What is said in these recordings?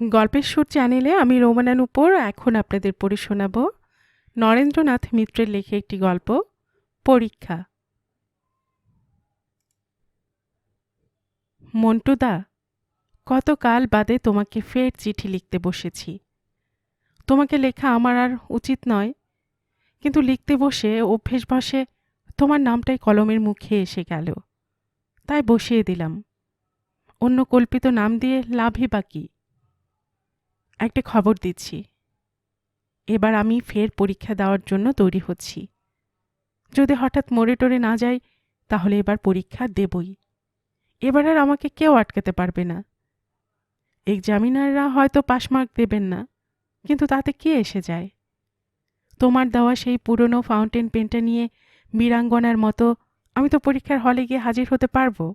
গল্পের সুর চ্যানেলে আমি রোমানা নূপুর এখন আপনাদের পড়ে শোনাব নরেন্দ্রনাথ মিত্রের লেখা একটি গল্প, পরীক্ষা। মন্টুদা, কতকাল বাদে তোমাকে ফের চিঠি লিখতে বসেছি। তোমাকে লেখা আমার আর উচিত নয়, কিন্তু লিখতে বসে অভ্যেসবশে তোমার নামটাই কলমের মুখে এসে গেল, তাই বসিয়ে দিলাম। অন্য কল্পিত নাম দিয়ে লাভই বা কী? একটা খবর দিচ্ছি, এবার আমি ফের পরীক্ষা দেওয়ার জন্য তৈরি হচ্ছি। যদি হঠাৎ মরে টরে না যাই, তাহলে এবার পরীক্ষা দেবই। এবার আর আমাকে কেউ আটকাতে পারবে না। এক্সামিনাররা হয়তো পাসমার্ক দেবেন না, কিন্তু তাতে কে এসে যায়? তোমার দেওয়া সেই পুরনো ফাউন্টেন পেনটা নিয়ে বীরাঙ্গনার মতো আমি তো পরীক্ষার হলে গিয়ে হাজির হতে পারবো।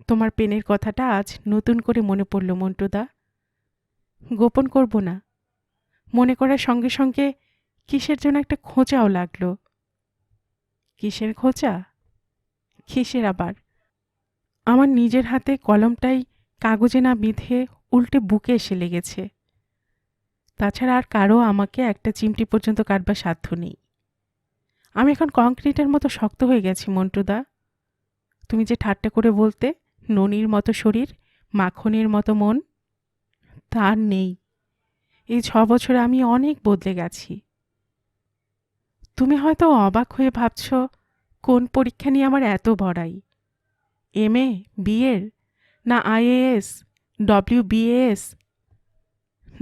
তোমার পেনের কথাটা আজ নতুন করে মনে পড়ল মন্টুদা। গোপন করব না, মনে করার সঙ্গে সঙ্গে কিসের জন্য একটা খোঁচাও লাগলো। কিসের খোঁচা? কিসের আবার? আমার নিজের হাতে কলমটাই কাগজে না বিঁধে উল্টে বুকে এসে লেগেছে। তাছাড়া আর কারো আমাকে একটা চিমটি পর্যন্ত কাটবার সাধ্য নেই। আমি এখন কংক্রিটের মতো শক্ত হয়ে গেছি মন্টুদা। তুমি যে ঠাট্টা করে বলতে ননির মতো শরীর, মাখনের মতো মন, তার নেই। এই 6 বছরে আমি অনেক বদলে গেছি। তুমি হয়তো অবাক হয়ে ভাবছ কোন পরীক্ষা নিয়ে আমার এত বড়াই। MA, বিএর, না IAS, WBAS?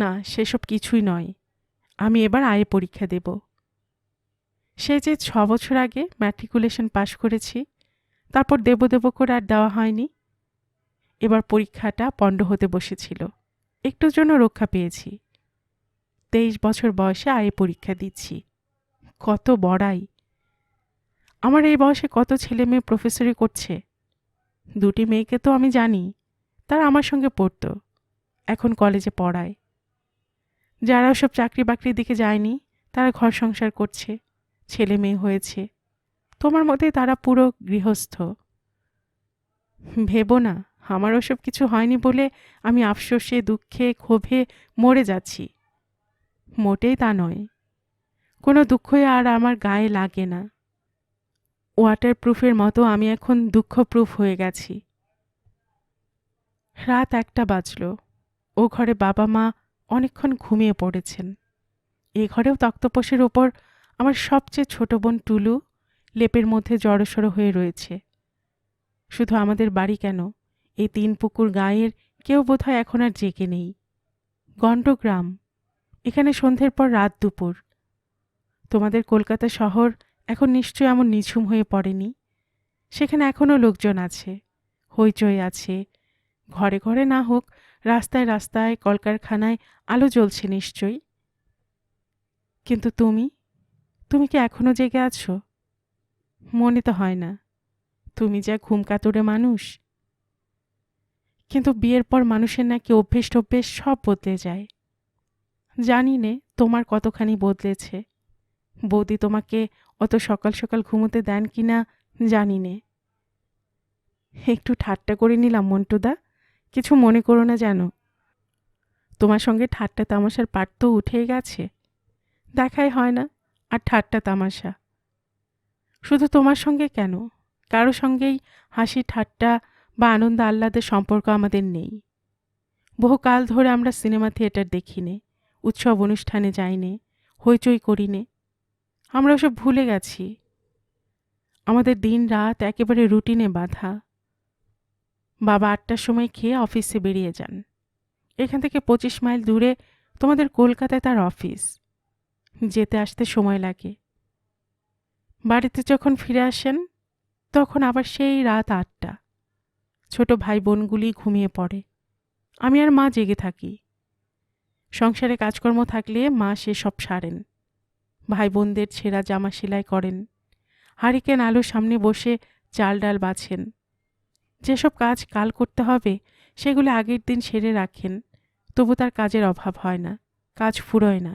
না, সেসব কিছুই নয়। আমি এবার আইএ পরীক্ষা দেব। সে যে 6 বছর আগে ম্যাট্রিকুলেশন পাশ করেছি, তারপর দেব দেব করে আর দেওয়া হয়নি। এবার পরীক্ষাটা পণ্ড হতে বসেছিল, একটুর জন্য রক্ষা পেয়েছি। 23 বছর বয়সে আইএ পরীক্ষা দিচ্ছি। কত বড়াই! আমার এই বয়সে কত ছেলে মেয়ে প্রফেসরি করছে। 2টি মেয়েকে তো আমি জানি, তারা আমার সঙ্গে পড়তো, এখন কলেজে পড়ায়। যারা সব চাকরি বাকরির দিকে যায়নি, তারা ঘর সংসার করছে, ছেলে মেয়ে হয়েছে। তোমার মতে তারা পুরো গৃহস্থ। ভেবো না আমার ওসব কিছু হয়নি বলে আমি আফসোসে, দুঃখে, ক্ষোভে মরে যাচ্ছি। মোটেই তা নয়। কোনো দুঃখই আর আমার গায়ে লাগে না। ওয়াটার প্রুফের মতো আমি এখন দুঃখ প্রুফ হয়ে গেছি। রাত 1টা বাজল। ও ঘরে বাবা মা অনেকক্ষণ ঘুমিয়ে পড়েছেন। এ ঘরেও তক্তপোষের ওপর আমার সবচেয়ে ছোট বোন টুলু লেপের মধ্যে জড়সড় হয়ে রয়েছে। শুধু আমাদের বাড়ি কেন, এই 3 পুকুর গাঁয়ের কেউ বোধহয় এখন আর জেগে নেই। গণ্ডগ্রাম, এখানে সন্ধ্যের পর রাত দুপুর। তোমাদের কলকাতা শহর এখন নিশ্চয় এমন নিঝুম হয়ে পড়েনি। সেখানে এখনও লোকজন আছে, হইচই আছে। ঘরে ঘরে না হোক, রাস্তায় রাস্তায়, কলকারখানায় আলো জ্বলছে নিশ্চয়ই। কিন্তু তুমি, তুমি কি এখনো জেগে আছো? মনে তো হয় না। তুমি যা ঘুমকাতুরে মানুষ। কিন্তু বিয়ের পর মানুষের নাকি অভ্যেস টভ্যেস সব বদলে যায়। জানি নে তোমার কতখানি বদলেছে। বৌদি তোমাকে অত সকাল সকাল ঘুমোতে দেন কিনা জানি নে। একটু ঠাট্টা করে নিলাম মন্টুদা, কিছু মনে করো না যেন। তোমার সঙ্গে ঠাট্টা তামাশার পাট তো উঠেই গেছে, দেখাই হয় না আর ঠাট্টা তামাশা। শুধু তোমার সঙ্গে কেন, কারো সঙ্গেই হাসি ঠাট্টা বা আনন্দ আহ্লাদের সম্পর্ক আমাদের নেই। বহুকাল ধরে আমরা সিনেমা থিয়েটার দেখিনে, উৎসব অনুষ্ঠানে যাইনে, হইচই করিনে। আমরা ওসব ভুলে গেছি। আমাদের দিন রাত একেবারে রুটিনে বাঁধা। বাবা 8টার সময় খেয়ে অফিসে বেরিয়ে যান। এখান থেকে 25 মাইল দূরে তোমাদের কলকাতায় তার অফিস। যেতে আসতে সময় লাগে। বাড়িতে যখন ফিরে আসেন, তখন আবার সেই রাত 8টা। ছোট ভাই বোনগুলি ঘুমিয়ে পড়ে, আমি আর মা জেগে থাকি। সংসারে কাজকর্ম থাকলে মা সেসব সারেন। ভাই বোনদের ছেঁড়া জামা সেলাই করেন, হারিকেন আলোর সামনে বসে চাল ডাল বাছেন। যেসব কাজ কাল করতে হবে সেগুলো আগের দিন সেরে রাখেন, তবু তার কাজের অভাব হয় না, কাজ ফুরোয় না।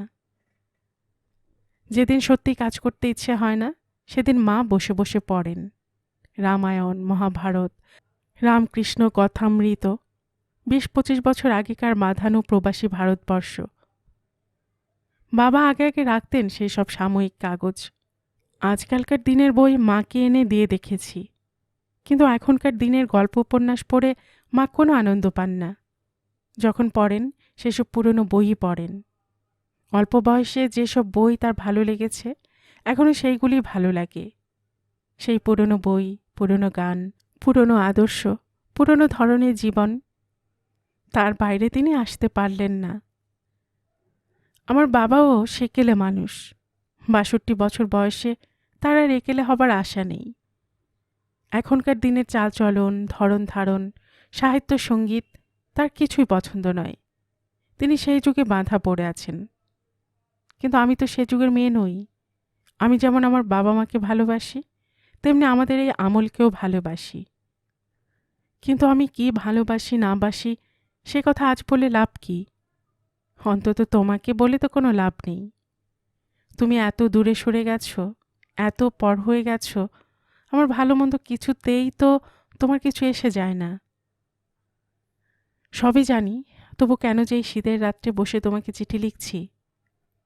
যেদিন সত্যি কাজ করতে ইচ্ছে হয় না, সেদিন মা বসে বসে পড়েন রামায়ণ, মহাভারত, রামকৃষ্ণ কথামৃত, 20-25 বছর আগেকার মাধানু প্রবাসী ভারতবর্ষ। বাবা আগে আগে রাখতেন সেই সব সাময়িক কাগজ। আজকালকার দিনের বই মাকে এনে দিয়ে দেখেছি, কিন্তু এখনকার দিনের গল্প উপন্যাস পড়ে মা কোনো আনন্দ পান না। যখন পড়েন সেসব পুরনো বইই পড়েন। অল্প বয়সে যেসব বই তার ভালো লেগেছে এখনও সেইগুলি ভালো লাগে। সেই পুরনো বই, পুরনো গান, পুরনো আদর্শ, পুরনো ধরনের জীবন। তার বাইরে তিনি আসতে পারলেন না। আমার বাবাও সেকেলে মানুষ। 62 বছর বয়সে তার আর একেলে হবার আশা নেই। এখনকার দিনের চালচলন, ধরন ধারণ, সাহিত্য সঙ্গীত তার কিছুই পছন্দ নয়। তিনি সেই যুগে বাঁধা পড়ে আছেন। কিন্তু আমি তো সে যুগের মেয়ে নই। আমি যেমন আমার বাবা মাকে ভালোবাসি, তেমনি আমাদের এই আমলকেও ভালোবাসি। কিন্তু আমি কি ভালোবাসি না বাসি সে কথা আজ বলে লাভ কি? অন্তত তোমাকে বলে তো কোনো লাভ নেই। তুমি এত দূরে সরে গেছো, এত পর হয়ে গেছো, আমার ভালো মন্দ কিছুতেই তো তোমার কিছু এসে যায় না। সবই জানি, তবু কেন যে এই শীতের রাত্রে বসে তোমাকে চিঠি লিখছি,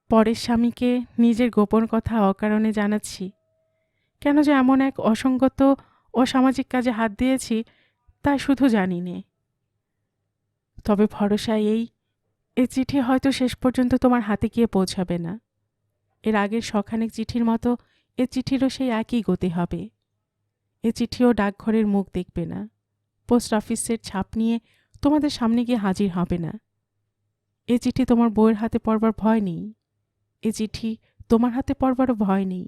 পরের স্বামীকে নিজের গোপন কথা অকারণে জানাচ্ছি, কেন যে এমন এক অসঙ্গত অসামাজিক কাজে হাত দিয়েছি তা শুধু জানি নে। তবে ভরসা এই চিঠি হয়তো শেষ পর্যন্ত তোমার হাতে গিয়ে পৌঁছাবে না। এর আগের শখানেক চিঠির মতো এ চিঠিরও সেই একই গতি হবে। এ চিঠিও ডাকঘরের মুখ দেখবে না, পোস্ট অফিসের ছাপ নিয়ে তোমাদের সামনে গিয়ে হাজির হবে না। এ চিঠি তোমার বউয়ের হাতে পড়বার ভয় নেই, এ চিঠি তোমার হাতে পড়বারও ভয় নেই।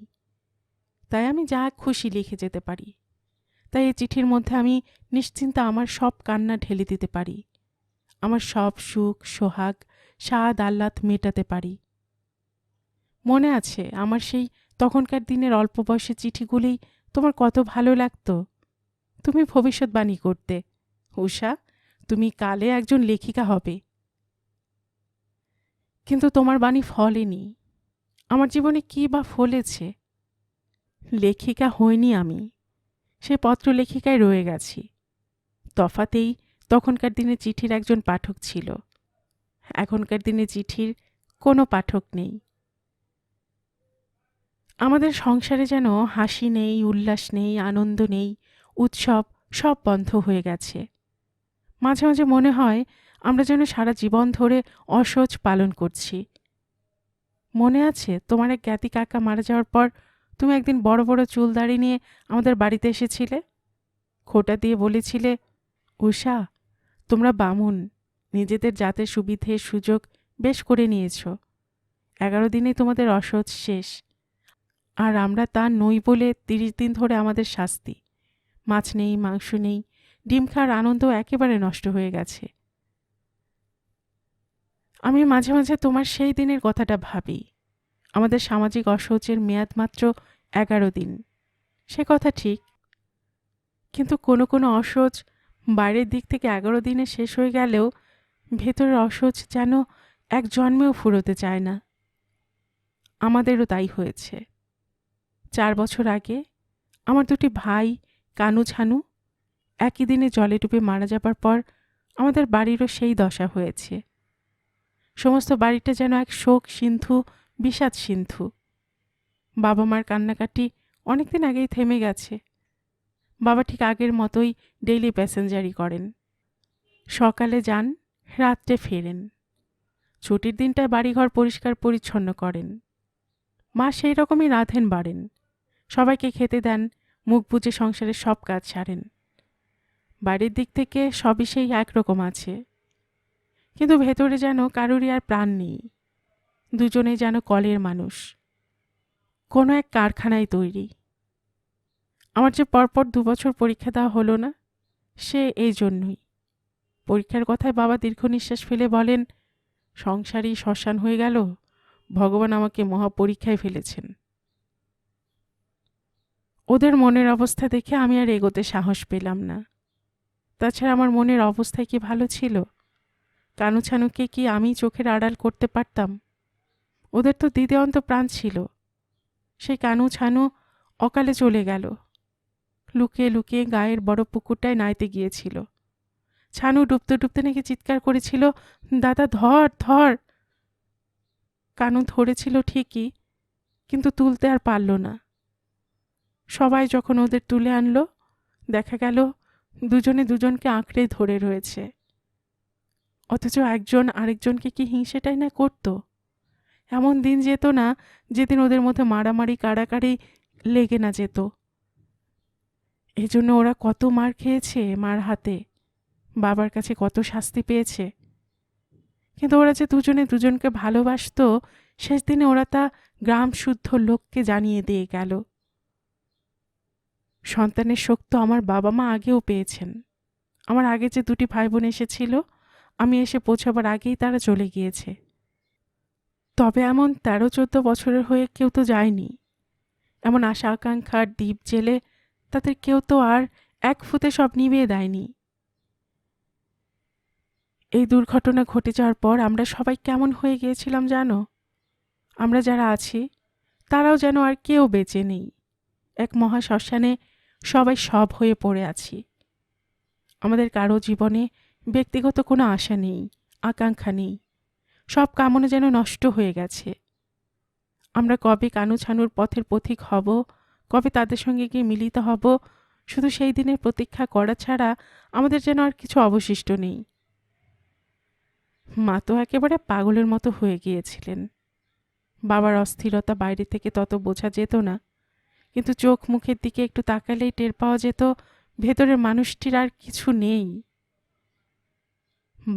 তাই আমি যা খুশি লিখে যেতে পারি। তাই এই চিঠির মধ্যে আমি নিশ্চিন্তে আমার সব কান্না ঢেলে দিতে পারি, আমার সব সুখ সোহাগ স্বাদ আহ্লাদ মেটাতে পারি। মনে আছে আমার সেই তখনকার দিনের অল্প বয়সের চিঠিগুলি তোমার কত ভালো লাগতো। তুমি ভবিষ্যৎবাণী করতে, উষা তুমি কালে একজন লেখিকা হবে। কিন্তু তোমার বাণী ফলেনি। আমার জীবনে কি বা ফলেছে? লেখিকা হইনি আমি, সে পত্র লেখিকায় রয়ে গেছি। তফাতেই তখনকার দিনে চিঠির একজন পাঠক ছিল, এখনকার দিনে চিঠির কোনো পাঠক নেই। আমাদের সংসারে যেন হাসি নেই, উল্লাস নেই, আনন্দ নেই, উৎসব সব বন্ধ হয়ে গেছে। মাঝে মাঝে মনে হয় আমরা যেন সারা জীবন ধরে অসহ্য পালন করছি। মনে আছে তোমার এক জ্ঞাতি কাকা মারা যাওয়ার পর তুমি একদিন বড় বড় চুল দাড়ি নিয়ে আমাদের বাড়িতে এসেছিলে, খোঁটা দিয়ে বলেছিলে, উষা তোমরা বামুন, নিজেদের জাতের সুবিধে সুযোগ বেশ করে নিয়েছ, 11 দিনে তোমাদের অসহ্য শেষ, আর আমরা তা নই বলে 30 দিন ধরে আমাদের শাস্তি। মাছ নেই, মাংস নেই, ডিম খাওয়ার আনন্দ একেবারে নষ্ট হয়ে গেছে। আমি মাঝে মাঝে তোমার সেই দিনের কথাটা ভাবি। আমাদের সামাজিক অসহ্যের মেয়াদ মাত্র 11 দিন, সে কথা ঠিক। কিন্তু কোনো কোনো অসহ্য বাইরের দিক থেকে 11 দিনে শেষ হয়ে গেলেও ভেতরের অসহ্য যেন এক জন্মেও ফুরোতে চায় না। আমাদেরও তাই হয়েছে। 4 বছর আগে আমার দুটি ভাই কানু ছানু একই দিনে জলে ডুবে মারা যাবার পর আমাদের বাড়িরও সেই দশা হয়েছে। সমস্ত বাড়িটা যেন এক শোক সিন্ধু, বিষাদ সিন্ধু। বাবা মার কান্নাকাটি অনেকদিন আগেই থেমে গেছে। বাবা ঠিক আগের মতোই ডেইলি প্যাসেঞ্জারি করেন, সকালে যান, রাত্রে ফেরেন। ছুটির দিনটায় বাড়িঘর পরিষ্কার পরিচ্ছন্ন করেন। মা সেই রকমই রাঁধেন বাড়েন, সবাইকে খেতে দেন, মুখ বুজে সংসারের সব কাজ সারেন। বাড়ির দিক থেকে সবই সেই একরকম আছে, কিন্তু ভেতরে যেন কারুরই আর প্রাণ নেই। দুজনেই যেন কলের মানুষ, কোনো এক কারখানায় তৈরি। আমার যে পরপর 2 বছর পরীক্ষা দেওয়া হলো না, সে এই জন্যই। পরীক্ষার কথায় বাবা দীর্ঘ নিঃশ্বাস ফেলে বলেন, সংসারই শ্মশান হয়ে গেল, ভগবান আমাকে মহাপরীক্ষায় ফেলেছেন। ওদের মনের অবস্থা দেখে আমি আর এগোতে সাহস পেলাম না। তাছাড়া আমার মনের অবস্থায় কি ভালো ছিল? কানু ছানুকে কি আমি চোখের আড়াল করতে পারতাম? ওদের তো দিদেঅন্ত প্রাণ ছিল। সেই কানু ছানু অকালে চলে গেল, লুকিয়ে লুকিয়ে গায়ের বড় পুকুরটায় নাইতে গিয়েছিল। ছানু ডুবতে ডুবতে নাকি চিৎকার করেছিল, দাদা ধর ধর। কানু ধরেছিল ঠিকই, কিন্তু তুলতে আর পারল না। সবাই যখন ওদের তুলে আনলো, দেখা গেল দুজনে দুজনকে আঁকড়ে ধরে রয়েছে। অথচ একজন আরেকজনকে কি হিংসেটাই না করত। এমন দিন যেত না যেদিন ওদের মধ্যে মারামারি কাড়াকাড়ি লেগে না যেত। এই জন্য ওরা কত মার খেয়েছে, মার হাতে বাবার কাছে কত শাস্তি পেয়েছে। কিন্তু ওরা যে দুজনে দুজনকে ভালোবাসতো, শেষ দিনে ওরা তা গ্রাম শুদ্ধ লোককে জানিয়ে দিয়ে গেল। সন্তানের শোক তো আমার বাবা মা আগেও পেয়েছেন। আমার আগে যে দুটি ভাই বোন এসেছিল, আমি এসে পৌঁছাবার আগেই তারা চলে গিয়েছে। তবে এমন 13-14 বছরের হয়ে কেউ তো যায়নি। এমন আশা আকাঙ্ক্ষার দ্বীপ জেলে তাদের কেউ তো আর এক ফুতে সব নিভিয়ে দেয়নি। এই দুর্ঘটনা ঘটে যাওয়ার পর আমরা সবাই কেমন হয়ে গিয়েছিলাম জানো? আমরা যারা আছি তারাও যেন আর কেউ বেঁচে নেই। এক মহা শ্মশানে সবাই সব হয়ে পড়ে আছি। আমাদের কারো জীবনে ব্যক্তিগত কোনো আশা নেই, আকাঙ্ক্ষা নেই। সব কামনা যেন নষ্ট হয়ে গেছে। আমরা কবে কানু ছানুর পথের পথিক হব, কবে তাদের সঙ্গে গিয়ে মিলিত হব, শুধু সেই দিনের প্রতীক্ষা করা ছাড়া আমাদের যেন আর কিছু অবশিষ্ট নেই। মা তো একেবারে পাগলের মতো হয়ে গিয়েছিলেন। বাবার অস্থিরতা বাইরে থেকে তত বোঝা যেত না, কিন্তু চোখ মুখের দিকে একটু তাকালেই টের পাওয়া যেত ভেতরের মানুষটির আর কিছু নেই।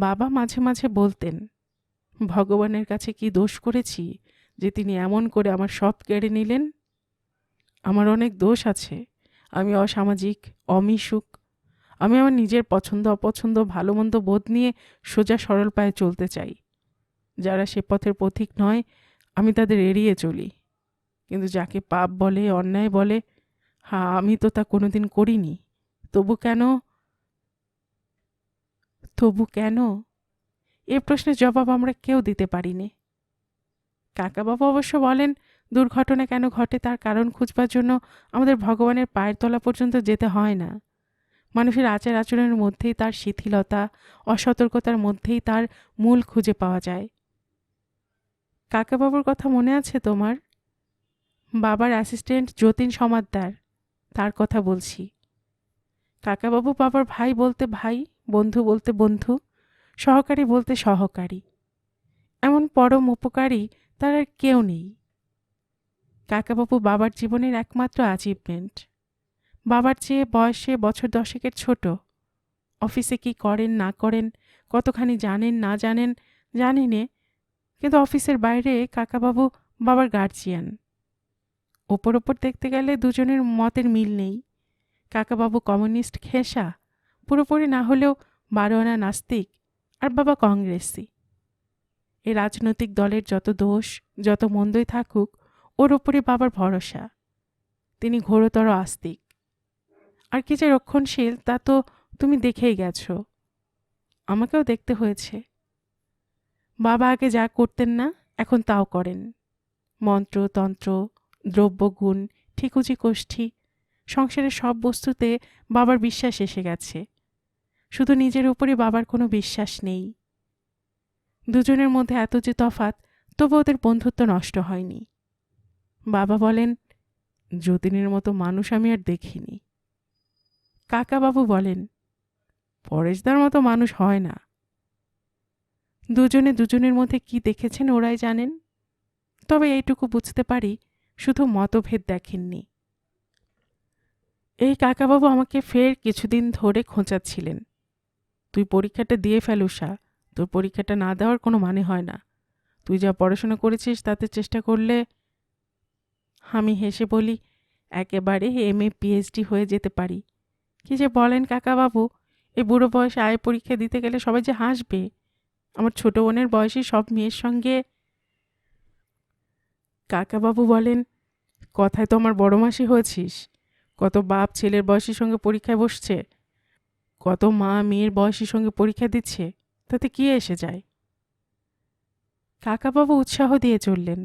বাবা মাঝে মাঝে বলতেন, ভগবানের কাছে কি দোষ করেছি যে তিনি এমন করে আমার সব কেড়ে নিলেন? আমার অনেক দোষ আছে। আমি অসামাজিক, অমিশুক। আমি আমার নিজের পছন্দ অপছন্দ ভালো মন্দ বোধ নিয়ে সোজা সরল পায়ে চলতে চাই। যারা সে পথের পথিক নয়, আমি তাদের এড়িয়ে চলি। কিন্তু যাকে পাপ বলে, অন্যায় বলে, আমি তো তা কোনোদিন করিনি। তবু কেন? তবু কেন? এ প্রশ্নের জবাব আমরা কেউ দিতে পারিনি। কাকাবাবু অবশ্য বলেন, দুর্ঘটনা কেন ঘটে তার কারণ খুঁজবার জন্য আমাদের ভগবানের পায়ের তলা পর্যন্ত যেতে হয় না। মানুষের আচার আচরণের মধ্যেই তার শিথিলতা, অসতর্কতার মধ্যেই তার মূল খুঁজে পাওয়া যায়। কাকাবাবুর কথা মনে আছে তোমার? বাবার অ্যাসিস্ট্যান্ট যতীন সমাদ্দার, তার কথা বলছি। কাকাবাবু বাবার ভাই বলতে ভাই, বন্ধু বলতে বন্ধু, সহকারী বলতে সহকারী। এমন পরম উপকারী তার আর কেউ নেই। কাকাবাবু বাবার জীবনের একমাত্র অ্যাচিভমেন্ট। বাবার চেয়ে বয়সে বছর 10-এর ছোট। অফিসে কি করেন না করেন, কতখানি জানেন না জানেন জানি নে, কিন্তু অফিসের বাইরে কাকাবাবু বাবার গার্জিয়ান। ওপর ওপর দেখতে গেলে দুজনের মতের মিল নেই। কাকাবাবু কমিউনিস্ট খেসা, পুরোপুরি না হলেও 12 আনা নাস্তিক, আর বাবা কংগ্রেসি। এই রাজনৈতিক দলের যত দোষ, যত মন্দই থাকুক, ওর ওপরে বাবার ভরসা। তিনি ঘোরতর আস্তিক। আর কি যে রক্ষণশীল তা তো তুমি দেখেই গেছো। আমাকেও দেখতে হয়েছে। বাবা আগে যা করতেন না, এখন তাও করেন। মন্ত্র তন্ত্র, দ্রব্যগুণ, ঠিকুজি কোষ্ঠী, সংসারের সব বস্তুতে বাবার বিশ্বাস এসে গেছে। শুধু নিজের উপরে বাবার কোনো বিশ্বাস নেই। দুজনের মধ্যে এত যে তফাৎ, তবু ওদের বন্ধুত্ব নষ্ট হয়নি। বাবা বলেন, যতীনের মতো মানুষ আমি আর দেখিনি। কাকাবাবু বলেন, পরেশদার মতো মানুষ হয় না। দুজনে দুজনের মধ্যে কি দেখেছেন ওরাই জানেন। তবে এইটুকু বুঝতে পারি, শুধু মতভেদ দেখেননি। এই কাকাবাবু আমাকে ফের কিছুদিন ধরে খোঁচাচ্ছিলেন, তুই পরীক্ষাটা দিয়ে ফেল উষা, তোর পরীক্ষাটা না দেওয়ার কোনো মানে হয় না। তুই যা পড়াশোনা করেছিস তাতে চেষ্টা করলে। আমি হেসে বলি, একেবারে MA PhD হয়ে যেতে পারি। কি যে বলেন কাকাবাবু, এই বুড়ো বয়সে পরীক্ষা দিতে গেলে সবাই যে হাসবে। আমার ছোট বোনের বয়সী সব মেয়ের সঙ্গে। কাকাবাবু বলেন, কথায় তো আমার বড় মাসি হয়েছিস। কত বাপ ছেলের বয়সীর সঙ্গে পরীক্ষায় বসছে, কত মা মেয়ের বয়সীর সঙ্গে পরীক্ষা দিচ্ছে, তাতে কি এসে যায়? কাকাবাবু উৎসাহ দিয়ে চললেন।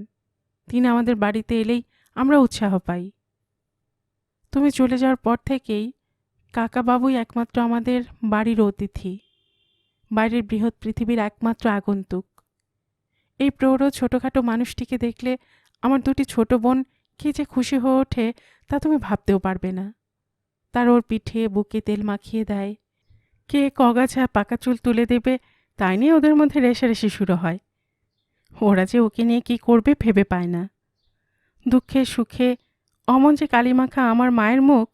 তিনি আমাদের বাড়িতে এলেই আমরা উৎসাহ পাই। তুমি চলে যাওয়ার পর থেকেই কাকাবাবুই একমাত্র আমাদের বাড়ির অতিথি। বাইরের বৃহৎ পৃথিবীর একমাত্র আগন্তুক। এই প্রৌঢ় ছোটখাটো মানুষটিকে দেখলে আমার দুটি ছোট বোন কি যে খুশি হয়ে ওঠে তা তুমি ভাবতেও পারবে না। তার ওর পিঠে বুকে তেল মাখিয়ে দেয়, কে কগাছা পাকা চুল তুলে দেবে তাই নিয়ে ওদের মধ্যে রেষারেষি শুরু হয়। ওরা যে ওকে নিয়ে কি করবে ভেবে পায় না। দুঃখে সুখে অমন যে কালিমাখা আমার মায়ের মুখ,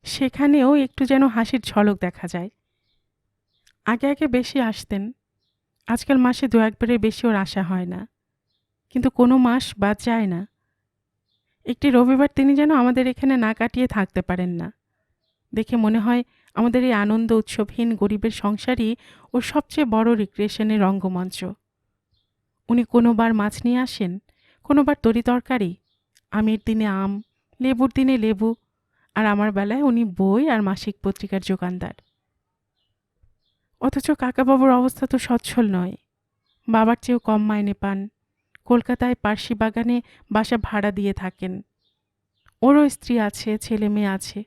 সেখানেও একটু যেন হাসির ঝলক দেখা যায়। আগে আগে বেশি আসতেন, আজকাল মাসে 2-1বারের বেশি ওর আসা হয় না, কিন্তু কোনো মাস বাদ যায় না। একটি রবিবার তিনি যেন আমাদের এখানে না কাটিয়ে থাকতে পারেন না। দেখে মনে হয় আমাদের এই আনন্দ উৎসবহীন গরিবের সংসারই ওর সবচেয়ে বড় রিক্রিয়েশনের রঙ্গমঞ্চ। উনি কোনোবার মাছ নিয়ে আসেন, কোনোবার তরি তরকারি, আমের দিনে আম, লেবুর দিনে লেবু, আর আমার বেলায় উনি বই আর মাসিক পত্রিকার যোগানদার। অথচ কাকাবাবুর অবস্থা তো সচ্ছল নয়। বাবার চেয়েও কম মাইনে পান, কলকাতায় পার্সি বাগানে বাসা ভাড়া দিয়ে থাকেন। ওরও স্ত্রী আছে, ছেলে মেয়ে আছে।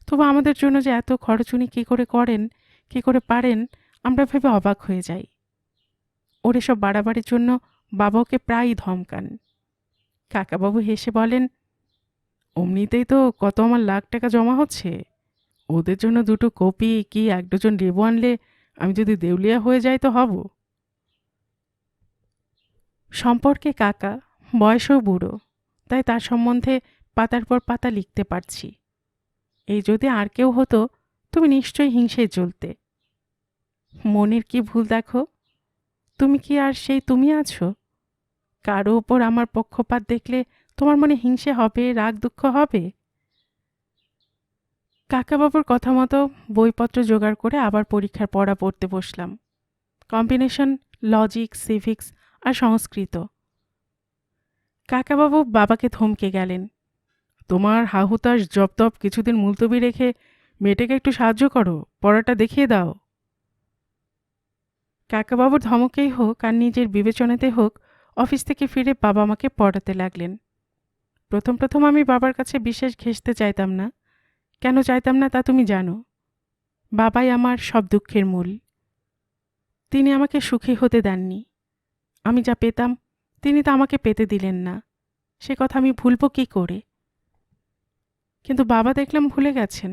তবু আমাদের জন্য যে এত খরচ উনি কী করে করেন, কী করে পারেন, আমরা ভেবে অবাক হয়ে যাই। ওর এসব বাড়াবাড়ির জন্য বাবা ওকে প্রায়ই ধমকান। কাকাবাবু হেসে বলেন, অমনিতেই তো কত আমার লাখ টাকা জমা হচ্ছে, ওদের জন্য 2টো কপি কি 1 ডজন লেবু আনলে আমি যদি দেউলিয়া হয়ে যাই তো হব। সম্পর্কে কাকা, বয়সও বুড়ো, তাই তার সম্বন্ধে পাতার পর পাতা লিখতে পারছি। এই যদি আর কেউ হতো তুমি নিশ্চয়ই হিংসেয় জ্বলতে। মনের কি ভুল দেখো, তুমি কি আর সেই তুমি আছো? কারো ওপর আমার পক্ষপাত দেখলে তোমার মনে হিংসে হবে, রাগ দুঃখ হবে? কাকাবাবুর কথা মতো বইপত্র জোগাড় করে আবার পরীক্ষার পড়া পড়তে বসলাম। কম্বিনেশন লজিক, সিভিক্স আর সংস্কৃত। কাকাবাবু বাবাকে থমকে গেলেন। তোমার হাহুতাশ জপতপ কিছুদিন মুলতবি রেখে মেয়েটাকে একটু সাহায্য করো, পড়াটা দেখিয়ে দাও। কাকাবাবুর ধমকেই হোক আর নিজের বিবেচনাতে হোক, অফিস থেকে ফিরে বাবা আমাকে পড়াতে লাগলেন। প্রথম প্রথম আমি বাবার কাছে বিশেষ ঘেঁষতে চাইতাম না। কেন চাইতাম না তা তুমি জানো। বাবাই আমার সব দুঃখের মূল। তিনি আমাকে সুখী হতে দেননি। আমি যা পেতাম তিনি তা আমাকে পেতে দিলেন না। সে কথা আমি ভুলব কী করে? কিন্তু বাবা দেখলাম ভুলে গেছেন।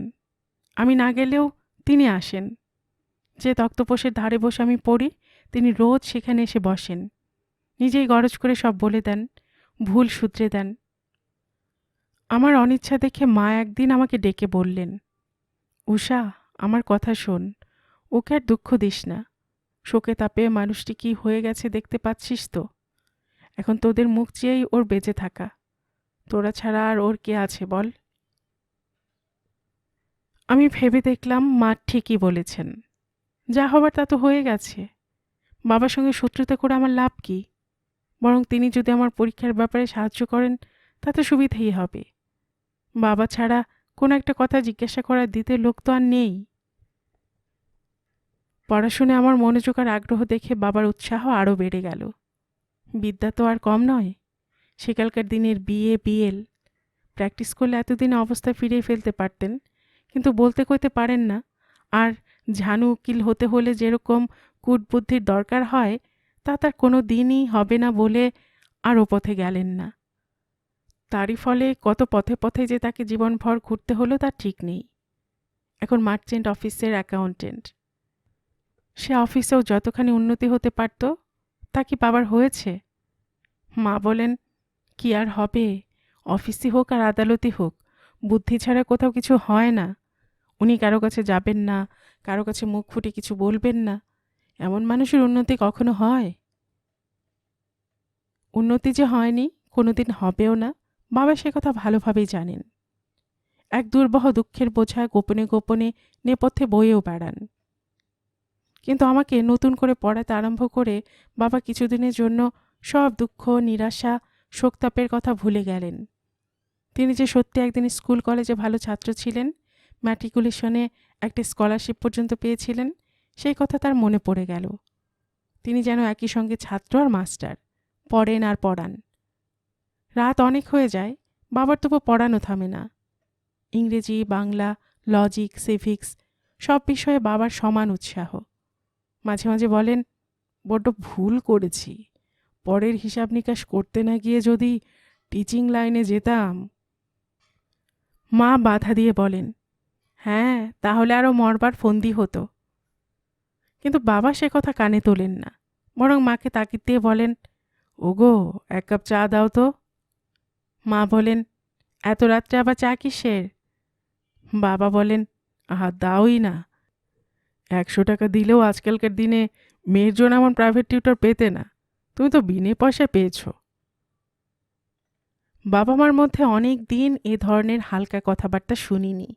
আমি না গেলেও তিনি আসেন। যে তক্তপোষের ধারে বসে আমি পড়ি, তিনি রোজ সেখানে এসে বসেন। নিজেই গরজ করে সব বলে দেন, ভুল শুধরে দেন। আমার অনিচ্ছা দেখে মা একদিন আমাকে ডেকে বললেন, উষা, আমার কথা শোন, ওকে আর দুঃখ দিস না। শোকে তাপে মানুষটি কি হয়ে গেছে দেখতে পাচ্ছিস তো। এখন তোদের মুখ চেয়েই ওর বেঁচে থাকা। তোরা ছাড়া আর ওর কে আছে বল? আমি ভেবে দেখলাম মা ঠিকই বলেছেন। যা হবার তা তো হয়ে গেছে। বাবার সঙ্গে শত্রুতা করে আমার লাভ কি? বরং তিনি যদি আমার পরীক্ষার ব্যাপারে সাহায্য করেন তাতে সুবিধেই হবে। বাবা ছাড়া কোনো একটা কথা জিজ্ঞাসা করার দ্বিতীয় লোক তো আর নেই। পড়াশুনে আমার মনোযোগ আর আগ্রহ দেখে বাবার উৎসাহ আরও বেড়ে গেল। বিদ্যা তো আর কম নয়। সেকালকার দিনের বিএ, বিএল প্র্যাকটিস করলে এতদিনে অবস্থায় ফিরিয়ে ফেলতে পারতেন, কিন্তু বলতে কইতে পারেন না। আর ঝানু উকিল হতে হলে যেরকম কূটবুদ্ধির দরকার হয় তা তার কোনো দিনই হবে না বলে আর ও পথে গেলেন না। তারই ফলে কত পথে পথে যে তাকে জীবনভর ঘুরতে হলো তার ঠিক নেই। এখন মার্চেন্ট অফিসের অ্যাকাউন্টেন্ট। সে অফিসেও যতখানি উন্নতি হতে পারত তা কি বাবার হয়েছে? মা বলেন, কি আর হবে, অফিসই হোক আর আদালতই হোক, বুদ্ধি ছাড়া কোথাও কিছু হয় না। উনি কারো কাছে যাবেন না, কারো কাছে মুখ ফুটে কিছু বলবেন না। এমন মানুষের উন্নতি কখনো হয়? উন্নতি যে হয়নি, কোনোদিন হবেও না, বাবা সে কথা ভালোভাবেই জানেন। এক দুর্বহ দুঃখের বোঝা গোপনে গোপনে নেপথ্যে বয়েও বেড়ান। কিন্তু আমাকে নতুন করে পড়াতে আরম্ভ করে বাবা কিছুদিনের জন্য সব দুঃখ, নিরাশা, শোকতাপের কথা ভুলে গেলেন। তিনি যে সত্যি একদিন স্কুল কলেজে ভালো ছাত্র ছিলেন, ম্যাট্রিকুলেশনে একটা স্কলারশিপ পর্যন্ত পেয়েছিলেন, সেই কথা তার মনে পড়ে গেল। তিনি যেন একই সঙ্গে ছাত্র আর মাস্টার, পড়েন আর পড়ান। রাত অনেক হয়ে যায়, বাবার তবু পড়ানো থামে না। ইংরেজি, বাংলা, লজিক, সিভিক্স সব বিষয়ে বাবার সমান উৎসাহ। মাঝে মাঝে বলেন, বড্ড ভুল করেছি, পরের হিসাব নিকাশ করতে না গিয়ে যদি টিচিং লাইনে যেতাম। মা বাধা দিয়ে বলেন, হ্যাঁ, তাহলে আরও মরবার ফন্দি হতো। কিন্তু বাবা সে কথা কানে তোলেন না, বরং মাকে তাকিদ দিয়ে বলেন, ওগো, এক কাপ চা দাও তো। মা বলেন, এত রাত্রে আবার চা কিসের? বাবা বলেন, আহা, দাওই না। 100 টাকা দিলেও আজকালকার দিনে মেয়ের জন্য এমন প্রাইভেট টিউটর পেতে না, তুমি তো বিনে পয়সায় পেয়েছ। বাবা মার মধ্যে অনেক দিন এ ধরনের হালকা কথাবার্তা শুনিনি।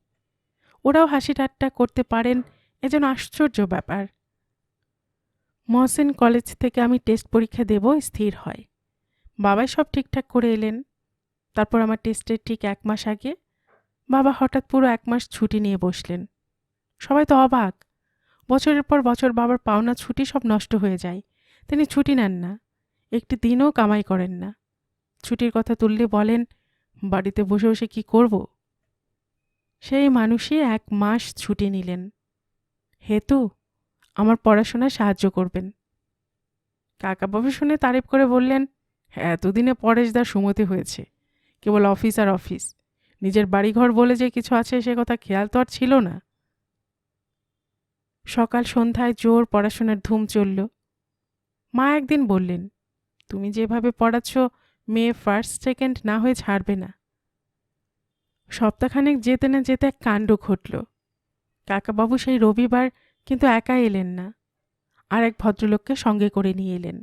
ওরাও হাসি ঠাট্টা করতে পারেন, এ যেন আশ্চর্য ব্যাপার। মহসিন কলেজ থেকে আমি টেস্ট পরীক্ষা দেব স্থির হয়। বাবাই সব ঠিকঠাক করে এলেন। তারপর আমার টেস্টের ঠিক 1 মাস আগে বাবা হঠাৎ পুরো 1 মাস ছুটি নিয়ে বসলেন। সবাই তো অবাক। বছরের পর বছর বাবার পাওনা ছুটি সব নষ্ট হয়ে যায়, তিনি ছুটি নেন না, একটি দিনও কামাই করেন না। ছুটির কথা তুললে বলেন, বাড়িতে বসে বসে কি করব? সেই মানুষই 1 মাস ছুটি নিলেন। হেতু, আমার পড়াশোনায় সাহায্য করবেন। কাকাবাবু শুনে তারিফ করে বললেন, এতদিনে পরেশদার সুমতি হয়েছে, কেবল অফিস আর অফিস, নিজের বাড়িঘর বলে যে কিছু আছে সে কথা খেয়াল তো আর ছিল না। সকাল সন্ধ্যায় জোর পড়াশোনার ধুম চলল। মা একদিন বললেন, তুমি যেভাবে পড়াচ্ছ মেয়ে ফার্স্ট সেকেন্ড না হয়ে ছাড়বে না। সপ্তাহখানেক যেতে না যেতে এক কাণ্ড ঘটল। কাকাবাবু সেই রবিবার কিন্তু একা এলেন না, আর এক ভদ্রলোককে সঙ্গে করে নিয়ে এলেন।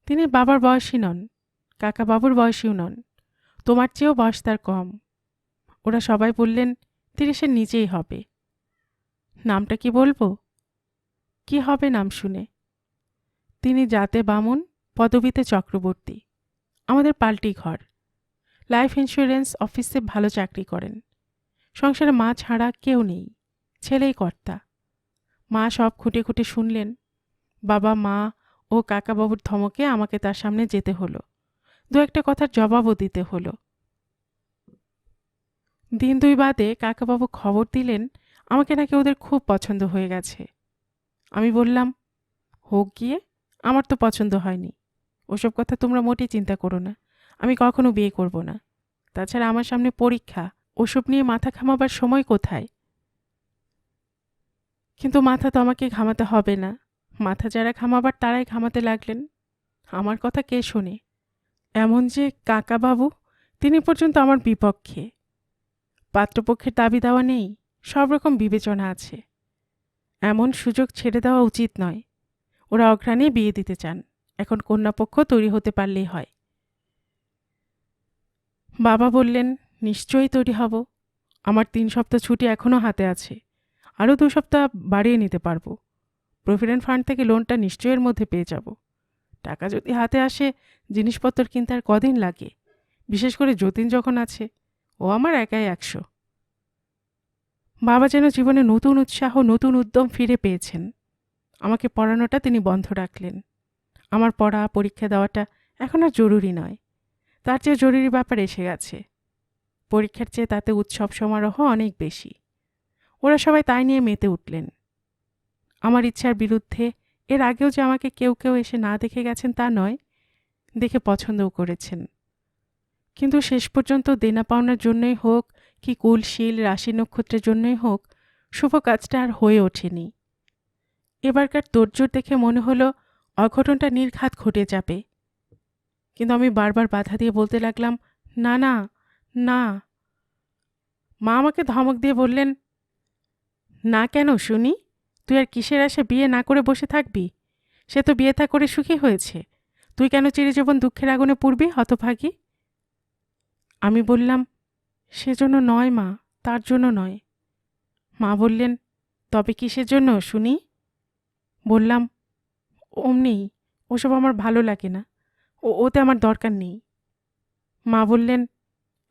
তিনি বাবার বয়সী নন, কাকাবাবুর বয়সীও নন, তোমার চেয়েও বয়স তার কম। ওরা সবাই বললেন 30-এর নিচেই হবে। নামটা কি বলবো? কি হবে নাম শুনে? তিনি জাতে বামুন, পদবিতে চক্রবর্তী, আমাদের পাল্টি ঘর, লাইফ ইন্স্যুরেন্স অফিসে ভালো চাকরি করেন। সংসারে মা ছাড়া কেউ নেই, ছেলেই কর্তা। মা সব খুঁটে খুঁটে শুনলেন। বাবা, মা ও কাকাবাবুর ধমকে আমাকে তার সামনে যেতে হলো, 2-একটা কথার জবাবও দিতে হলো। দিন 2 বাদে কাকাবাবু খবর দিলেন আমাকে নাকি ওদের খুব পছন্দ হয়ে গেছে। আমি বললাম, হোক গিয়ে, আমার তো পছন্দ হয়নি। ওসব কথা তোমরা মোটেই চিন্তা করো না, আমি কখনো বিয়ে করব না। তাছাড়া আমার সামনে পরীক্ষা, ওসব নিয়ে মাথা ঘামাবার সময় কোথায়? কিন্তু মাথা তো আমাকে ঘামাতে হবে না। মাথা যারা ঘামাবার তারাই ঘামাতে লাগলেন। আমার কথা কে শোনে? এমন যে কাকাবাবু, তিনি পর্যন্ত আমার বিপক্ষে। পাত্রপক্ষের দাবি দেওয়া নেই, সব রকম বিবেচনা আছে। এমন সুযোগ ছেড়ে দেওয়া উচিত নয়। ওরা অঘ্রাণে বিয়ে দিতে চান, এখন কন্যাপক্ষ তৈরি হতে পারলেই হয়। বাবা বললেন, নিশ্চয়ই তৈরি হব। আমার 3 সপ্তাহ ছুটি এখনও হাতে আছে, আরও 2 সপ্তাহ বাড়িয়ে নিতে পারবো। প্রভিডেন্ট ফান্ড থেকে লোনটা নিশ্চয়ের মধ্যে পেয়ে যাব। টাকা যদি হাতে আসে, জিনিসপত্র কিনতে আর কদিন লাগে, বিশেষ করে যতীন যখন আছে, ও আমার একাই 100। বাবা যেন জীবনে নতুন উৎসাহ, নতুন উদ্যম ফিরে পেয়েছেন। আমাকে পড়ানোটা তিনি বন্ধ রাখলেন। আমার পড়া, পরীক্ষা দেওয়াটা এখন আর জরুরি নয়, তার চেয়ে জরুরি ব্যাপার এসে গেছে। পরীক্ষার চেয়ে তাতে উৎসব সমারোহ অনেক বেশি। ওরা সবাই তাই নিয়ে মেতে উঠলেন। আমার ইচ্ছার বিরুদ্ধে এর আগেও যে আমাকে কেউ কেউ এসে না দেখে গেছেন তা নয়, দেখে পছন্দও করেছেন। কিন্তু শেষ পর্যন্ত দেনা পাওনার জন্যই হোক কি কুলশীল রাশি নক্ষত্রের জন্যই হোক, শুভ কাজটা আর হয়ে ওঠেনি। এবারকার তোড়জোড় দেখে মনে হলো অঘটনটা নির্ঘাত ঘটে যাবে। কিন্তু আমি বারবার বাধা দিয়ে বলতে লাগলাম, না না না। মা আমাকে ধমক দিয়ে বললেন, না কেন শুনি? তুই আর কিসের আশে বিয়ে না করে বসে থাকবি? সে তো বিয়ে থা করে সুখী হয়েছে, তুই কেন চিরজীবন দুঃখের আগুনে পুড়বি, হতভাগী? আমি বললাম, সেজন্য নয় মা, তার জন্য নয়। মা বললেন, তবে কিসের জন্য শুনি? বললাম, অমনি, ওসব আমার ভালো লাগে না, ওতে আমার দরকার নেই। মা বললেন,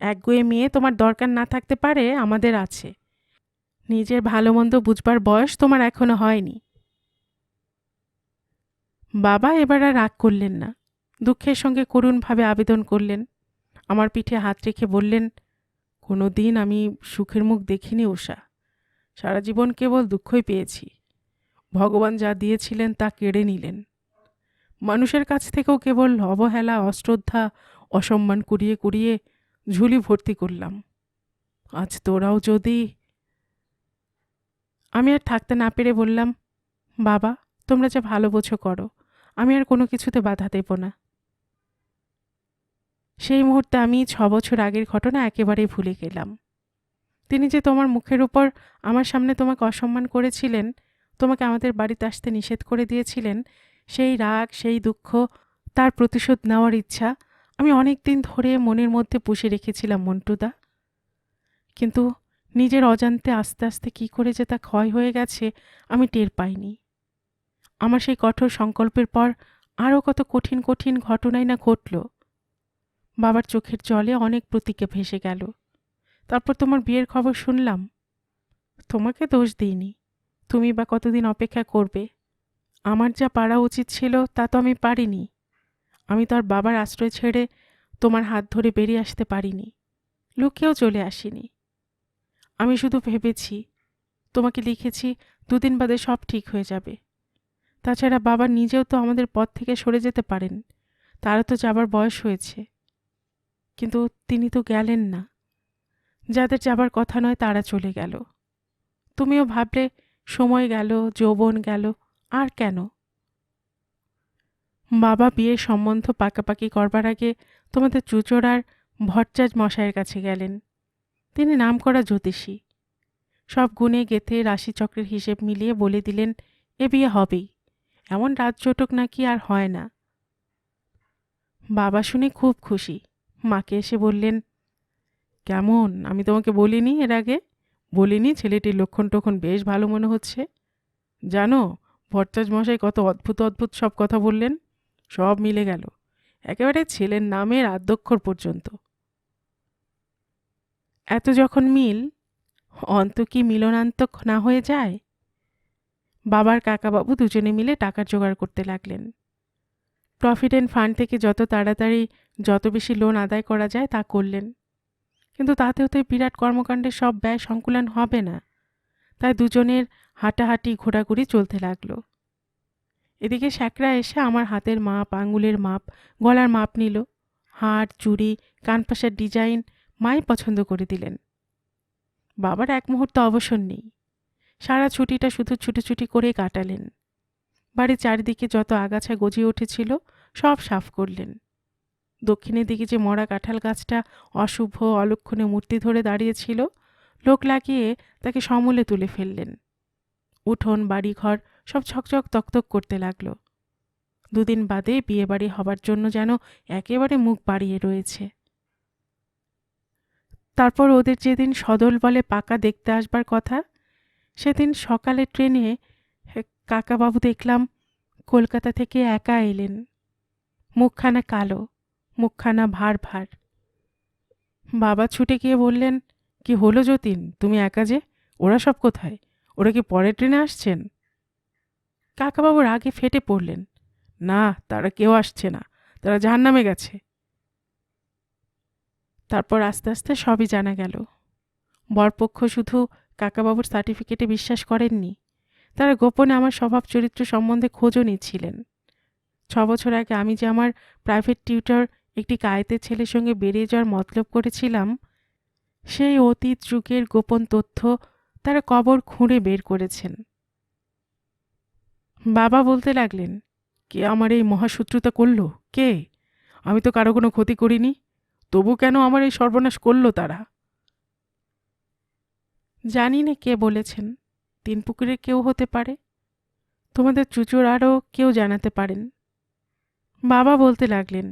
একগুঁয়ে মেয়ে তোমার দরকার না থাকতে পারে, আমাদের আছে। নিজের ভালো মন্দ বুঝবার বয়স তোমার এখনো হয়নি। বাবা এবার আর রাগ করলেন না, দুঃখের সঙ্গে করুণভাবে আবেদন করলেন। আমার পিঠে হাত রেখে বললেন, কোনো দিন আমি সুখের মুখ দেখিনি উষা, সারা জীবন কেবল দুঃখই পেয়েছি। ভগবান যা দিয়েছিলেন তা কেড়ে নিলেন। মানুষের কাছ থেকেও কেবল অবহেলা, অশ্রদ্ধা, অসম্মান কুড়িয়ে কুড়িয়ে ঝুলি ভর্তি করলাম। আজ তোরাও যদি... আমি আর থাকতে না পেরে বললাম, বাবা, তোমরা যা ভালো বোঝো করো, আমি আর কোনো কিছুতে বাধা দেব না। সেই মুহূর্তে আমি 6 বছর আগের ঘটনা একেবারেই ভুলে গেলাম। তিনি যে তোমার মুখের উপর আমার সামনে তোমাকে অসম্মান করেছিলেন, তোমাকে আমাদের বাড়িতে আসতে নিষেধ করে দিয়েছিলেন, সেই রাগ, সেই দুঃখ, তার প্রতিশোধ নেওয়ার ইচ্ছা আমি অনেক দিন ধরে মনের মধ্যে পুষে রেখেছিলাম মন্টুদা। কিন্তু নিজের অজান্তে আস্তে আস্তে কী করে যে তা ক্ষয় হয়ে গেছে আমি টের পাইনি। আমার সেই কঠোর সংকল্পের পর আরও কত কঠিন কঠিন ঘটনাই না ঘটল। বাবার চোখের জলে অনেক প্রতিজ্ঞা ভেসে গেল। তারপর তোমার বিয়ের খবর শুনলাম। তোমাকে দোষ দিইনি, তুমি বা কতদিন অপেক্ষা করবে। আমার যা পারা উচিত ছিল তা তো আমি পারিনি। আমি তো আর বাবার আশ্রয় ছেড়ে তোমার হাত ধরে বেরিয়ে আসতে পারিনি, লুকিয়েও চলে আসিনি। আমি শুধু ভেবেছি, তোমাকে লিখেছি 2 দিন বাদে সব ঠিক হয়ে যাবে। তাছাড়া বাবা নিজেও তো আমাদের পথ থেকে সরে যেতে পারেন, তারও তো যাবার বয়স হয়েছে। কিন্তু তিনি তো গেলেন না। যাদের যাবার কথা নয় তারা চলে গেল। তুমিও ভাবলে সময় গেল, যৌবন গেল, আর কেন? বাবা বিয়ের সম্বন্ধ পাকাপাকি করবার আগে তোমাদের চুচোড়ার ভট্টাচার্য মশাইয়ের কাছে গেলেন। তিনি নামকরা জ্যোতিষী। সব গুণে গেথে রাশিচক্রের হিসেব মিলিয়ে বলে দিলেন এ বিয়ে হবেই, এমন রাজজোটক নাকি আর হয় না। বাবা শুনে খুব খুশি। মাকে এসে বললেন, কেমন, আমি তোমাকে বলিনি এর আগে? বলিনি ছেলেটির লক্ষণ টক্ষণ বেশ ভালো মনে হচ্ছে? জানো, ভট্টাচার্য মশাই কত অদ্ভুত অদ্ভুত সব কথা বললেন। সব মিলে গেল, একেবারে ছেলের নামের আদ্যক্ষর পর্যন্ত। এত যখন মিল, অন্ত কি মিলনান্তক না হয়ে যায়? বাবার কাকাবাবু দুজনে মিলে টাকার জোগাড় করতে লাগলেন। প্রভিডেন্ট ফান্ড থেকে যত তাড়াতাড়ি যত বেশি লোন আদায় করা যায় তা করলেন। কিন্তু তাতেও তো বিরাট কর্মকাণ্ডের সব ব্যয় সংকুলন হবে না। তাই দুজনের হাঁটাহাঁটি ঘোরাঘুরি চলতে লাগলো। এদিকে শ্যাকরা এসে আমার হাতের মাপ, আঙুলের মাপ, গলার মাপ নিল। হাড়, চুড়ি, কানপাশার ডিজাইন মাই পছন্দ করে দিলেন। বাবার এক মুহূর্ত অবসর নেই। সারা ছুটিটা শুধু ছুটোছুটি করে কাটালেন। বাড়ির চারিদিকে যত আগাছা গজিয়ে উঠেছিল সব সাফ করলেন। দক্ষিণের দিকে যে মরা কাঁঠাল গাছটা অশুভ অলক্ষণে মূর্তি ধরে দাঁড়িয়েছিল, লোক লাগিয়ে তাকে সমূলে তুলে ফেললেন। উঠোন, বাড়িঘর সব ঝকঝক তকতক করতে লাগলো। 2 দিন বাদে বিয়েবাড়ি হবার জন্য যেন একেবারে মুখ বাড়িয়ে রয়েছে। তারপর ওদের যেদিন সদল বলে পাকা দেখতে আসবার কথা, সেদিন সকালে ট্রেনে কাকাবাবু দেখলাম কলকাতা থেকে একা এলেন। মুখখানা কালো, মুখখানা ভার ভার। বাবা ছুটে গিয়ে বললেন, কি হলো যতীন, তুমি একা যে? ওরা সব কোথায়? ওরা কি পরের ট্রেনে আসছেন? কাকাবাবু রাগে ফেটে পড়লেন, না, তারা কেউ আসছে না, তারা জাহান্নামে গেছে। তারপর আস্তে আস্তে সবই জানা গেল। বরপক্ষ শুধু কাকাবাবুর সার্টিফিকেটে বিশ্বাস করেননি, তারা গোপনে আমার স্বভাব চরিত্র সম্বন্ধে খোঁজও নিচ্ছিলেন। 6 বছর আগে আমি যে আমার প্রাইভেট টিউটর একটি কায়েতের ছেলের সঙ্গে বেরিয়ে যাওয়ার মতলব করেছিলাম, সেই অতীত যুগের গোপন তথ্য তারা কবর খুঁড়ে বের করেছেন। বাবা বলতে লাগলেন, কে আমার এই মহাশত্রুতা করল? কে? আমি তো কারো কোনো ক্ষতি করিনি, তবু কেন আমার এই সর্বনাশ করল তারা? জানি না কে বলেছেন, 3 পুকুরের কেউ হতে পারে, তোমাদের চুচুর আরও কেউ জানাতে পারেন। বাবা বলতে লাগলেন,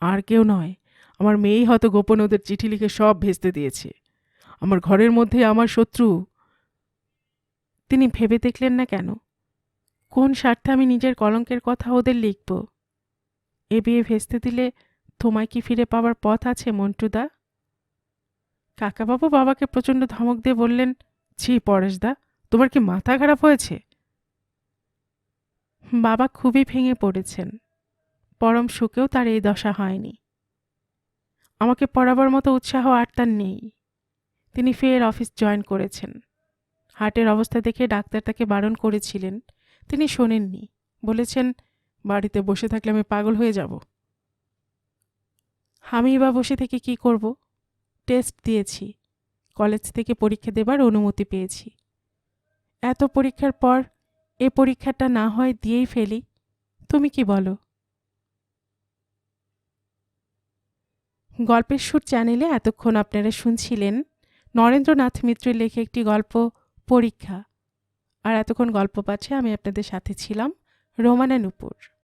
আর কেউ নয়, আমার মেয়েই হয়তো গোপনে ওদের চিঠি লিখে সব ভেস্তে দিয়েছে। আমার ঘরের মধ্যে আমার শত্রু। তিনি ভেবে দেখলেন না কেন, কোন স্বার্থে আমি নিজের কলঙ্কের কথা ওদের লিখব? এ বিয়ে ভেস্তে দিলে তোমায় কি ফিরে পাওয়ার পথ আছে মন্টুদা? কাকাবাবু বাবাকে প্রচণ্ড ধমক দিয়ে বললেন, ছি পরেশদা, তোমার কি মাথা খারাপ হয়েছে? বাবা খুবই ভেঙে পড়েছেন। পরম সুখেও তার এই দশা হয়নি। আমাকে পড়াবার মতো উৎসাহ আর তার নেই। তিনি ফের অফিস জয়েন করেছেন। হার্টের অবস্থা দেখে ডাক্তার তাকে বারণ করেছিলেন, তিনি শোনেননি, বলেছেন বাড়িতে বসে থাকলে আমি পাগল হয়ে যাব। আমি বা বসে থেকে কি করব? টেস্ট দিয়েছি, কলেজ থেকে পরীক্ষা দেবার অনুমতি পেয়েছি। এত পরীক্ষার পর এ পরীক্ষাটা না হয় দিয়েই ফেলি। তুমি কি বলো? গল্পের সুর চ্যানেলে এতক্ষণ আপনারা শুনছিলেন নরেন্দ্রনাথ মিত্রের লেখা একটি গল্প, পরীক্ষা। আর এতক্ষণ গল্প পাঠে আমি আপনাদের সাথে ছিলাম রোমানা নূপুর।